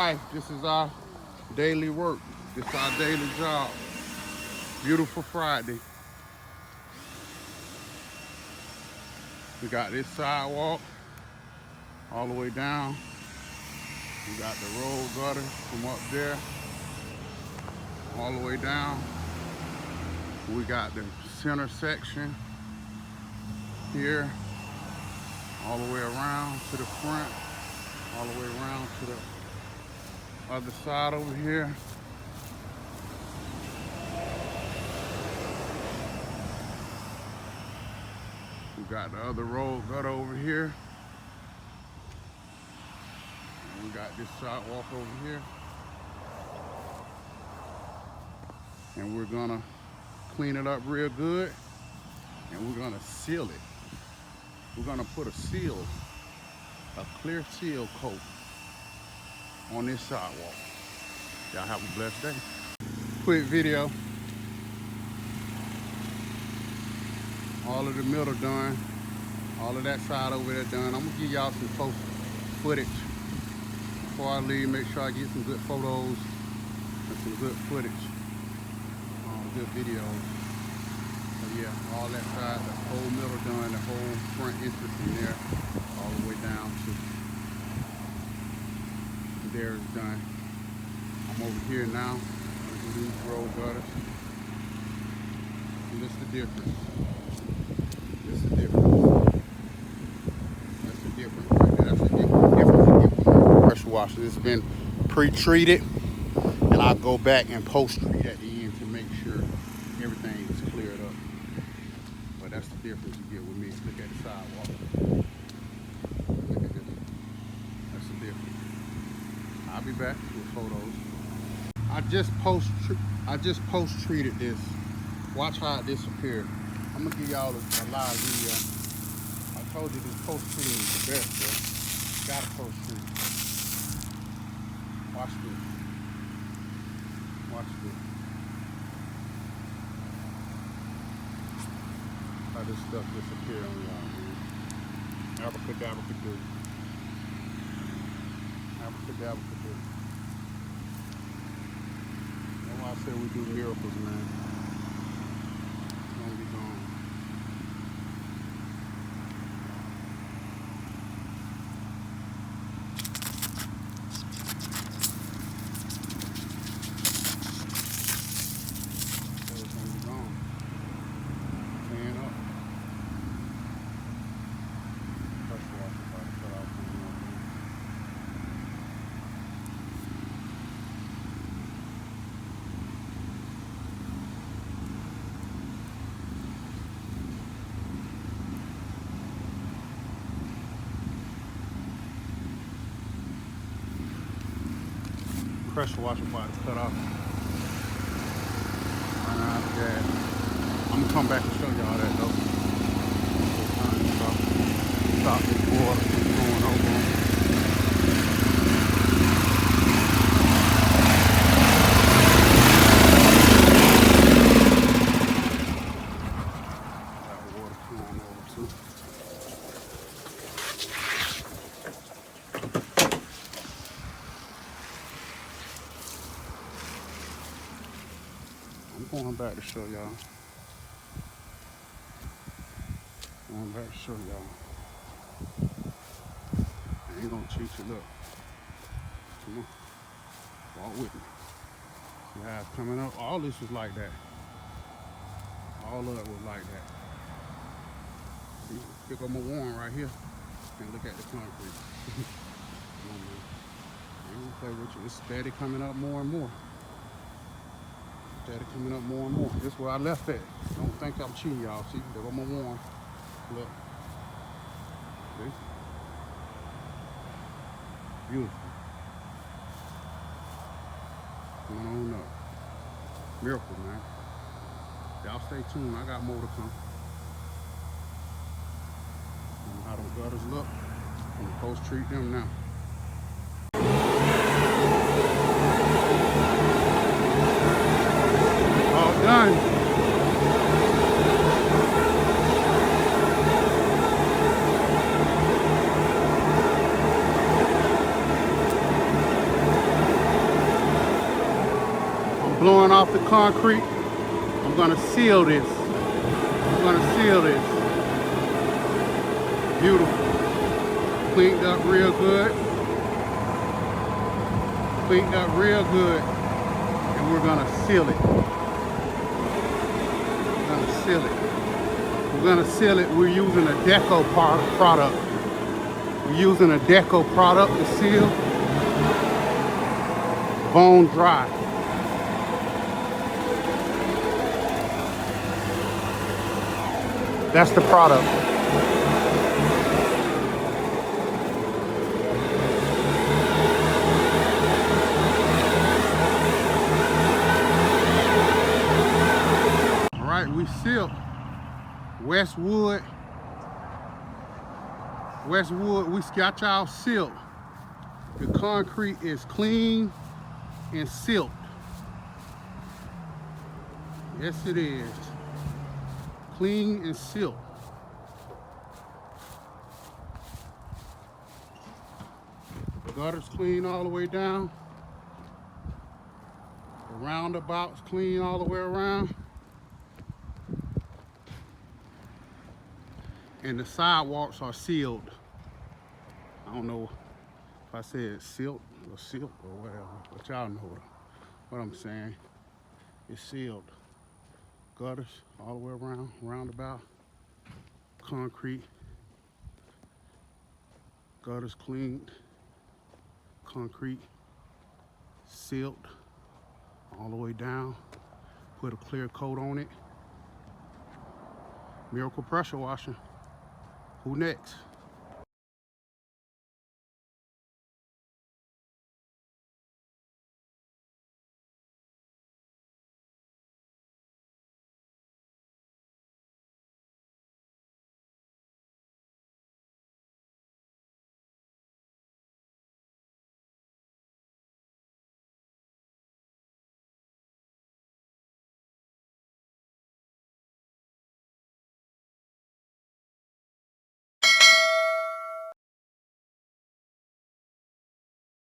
wife. This is our daily work. This is our daily job. Beautiful Friday. We got this sidewalk all the way down. We got the road gutter from up there all the way down. We got the center section here all the way around to the front, all the way around to the other side over here. We got the other road gutter over here. And we got this sidewalk over here. And we're gonna clean it up real good, and we're gonna seal it. We're gonna put a seal, a clear seal coat on this sidewalk. Y'all have a blessed day. Quick video. All of the middle done. All of that side over there done. I'm gonna give y'all some post footage before I leave. Make sure I get some good photos and some good footage, good videos. So yeah, all that side, the whole middle done, the whole front entrance in there, all the way down to there is done. I'm over here now. Look at these road gutters. And this is the difference. This is the difference. That's the difference right there. That's the difference. Pressure washer. It's been pre-treated, and I'll go back and post-treat at the end to make sure everything is cleared up. But that's the difference you get with me. Look at the sidewalk. Look at this. That's the difference. I'll be back with photos. I just post-treated this. Watch how it disappeared. I'm gonna give y'all a live video. I told you this post-treating is the best, bro. Gotta post-treat. Watch this. Watch this. How this stuff disappear on y'all, man. Abracadabra-cadoo. Abracadabra-cadoo. That's why I said we do miracles, man. It's gonna be gone. It's gonna be gone. Fan up. Pressure washer about to cut off from the other. Pressure washer about to cut off. Run out of gas. I'm gonna come back and show y'all that though. Turn this off. Stop this water from going over on me. Got water flowing over too. I'm going back to show y'all. Going back to show y'all. I ain't gonna cheat you. Look. Come on. Walk with me. See how it's coming up? All this was like that. All of it was like that. See, pick up my warm right here and look at the concrete. Come on, man. I ain't gonna play with you. It's steady coming up more and more. Steady coming up more and more. This is where I left at. Don't think I'm cheating, y'all. See, there go my warm. Look. See? Beautiful. Going on up. Miracle, man. Y'all stay tuned. I got more to come. And how them gutters look. I'm gonna post-treat them now. All done. blowing off the concrete. I'm gonna seal this. I'm gonna seal this. Beautiful. Cleaned up real good. Cleaned up real good. And we're gonna seal it. We're gonna seal it. We're gonna seal it. We're using a deco product. We're using a deco product to seal. Bone dry. That's the product. All right, we sealed Westwood. Westwood, we got y'all sealed. The concrete is clean and sealed. Yes, it is. Clean and sealed. Gutters clean all the way down. The roundabout's clean all the way around. And the sidewalks are sealed. I don't know if I said sealed or silk or whatever, but y'all know what I'm saying. It's sealed. Gutters all the way around, roundabout, concrete, gutters cleaned, concrete sealed all the way down. Put a clear coat on it. Miracle pressure washing. Who next?